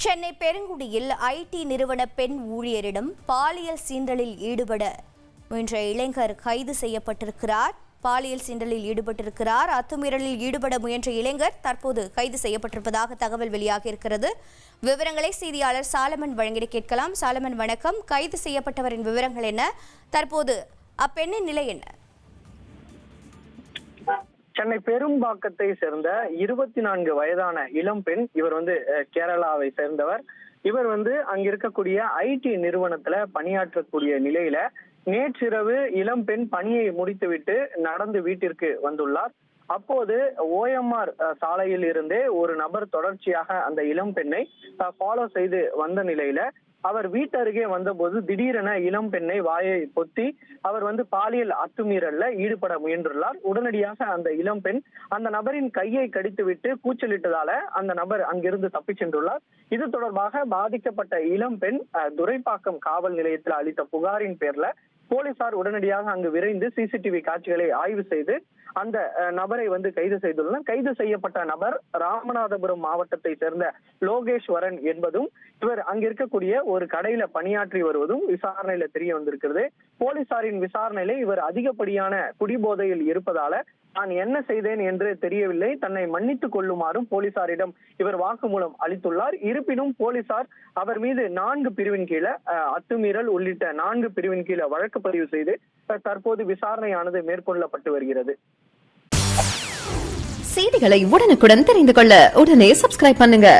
Chennai பெருங்குடியில் ID நிறுவன பெண் ஊழியரிடம் பாலியல் சீண்டலில் ஈடுபட முயன்ற இளைஞர் கைது செய்யப்பட்டிருக்கிறார். பாலியல் சீண்டலில் ஈடுபட்டிருக்கிறார். அத்துமீறலில் ஈடுபட முயன்ற இளைஞர் தற்போது கைது செய்யப்பட்டிருப்பதாக தகவல் வெளியாகியிருக்கிறது. விவரங்களை செய்தியாளர் சாலமன் வழங்கிட கேட்கலாம். சாலமன் வணக்கம். கைது செய்யப்பட்டவரின் விவரங்கள் என்ன? தற்போது அப்பெண்ணின் நிலை என்ன? சென்னை பெரும்பாக்கத்தை சேர்ந்த 24 வயதான இளம் பெண். இவர் கேரளாவை சேர்ந்தவர். இவர் அங்க இருக்கக்கூடிய ஐடி நிறுவனத்துல பணியாற்றக்கூடிய நிலையில நேற்றிரவு இளம் பெண் பணியை முடித்துவிட்டு நடந்து வீட்டிற்கு வந்துள்ளார். அப்போது OMR சாலையில் இருந்தே ஒரு நபர் தொடர்ச்சியாக அந்த இளம் பெண்ணை ஃபாலோ செய்து வந்த நிலையில அவர் வீட்டருகே வந்தபோது திடீரென இளம் பெண்ணை வாயை பொத்தி அவர் பாலியல் அத்துமீறல்ல ஈடுபட முயன்றுள்ளார். உடனடியாக அந்த இளம் பெண் அந்த நபரின் கையை கடித்துவிட்டு கூச்சலிட்டதால அந்த நபர் அங்கிருந்து தப்பி சென்றுள்ளார். இது தொடர்பாக பாதிக்கப்பட்ட இளம் பெண் துரைப்பாக்கம் காவல் நிலையத்தில் அளித்த புகாரின் பேர்ல போலீசார் உடனடியாக அங்கு விரைந்து சிசிடிவி காட்சிகளை ஆய்வு செய்து அந்த நபரை கைது செய்துள்ளனர். கைது செய்யப்பட்ட நபர் ராமநாதபுரம் மாவட்டத்தை சேர்ந்த லோகேஸ்வரன் என்பதும் இவர் அங்க இருக்கக்கூடிய ஒரு கடையில பணியாற்றி வருவதும் விசாரணையில தெரிய வந்திருக்கிறது. போலீசாரின் விசாரணையில இவர் அதிகப்படியான குடிபோதையில் இருப்பதால நான் என்ன செய்தேன் என்று தெரியவில்லை, தன்னை மன்னித்துக் கொள்ளுமாறும் போலீசாரிடம் இவர் வாக்குமூலம் அளித்துள்ளார். இருப்பினும் போலீசார் அவர் மீது 4 பிரிவின் கீழே அத்துமீறல் உள்ளிட்ட 4 பிரிவின் கீழே வழக்கு பதிவு செய்து தற்போது விசாரணையானது மேற்கொள்ளப்பட்டு வருகிறது. செய்திகளை உடனுக்குடன் தெரிந்து கொள்ள உடனே சப்ஸ்கிரைப் பண்ணுங்க.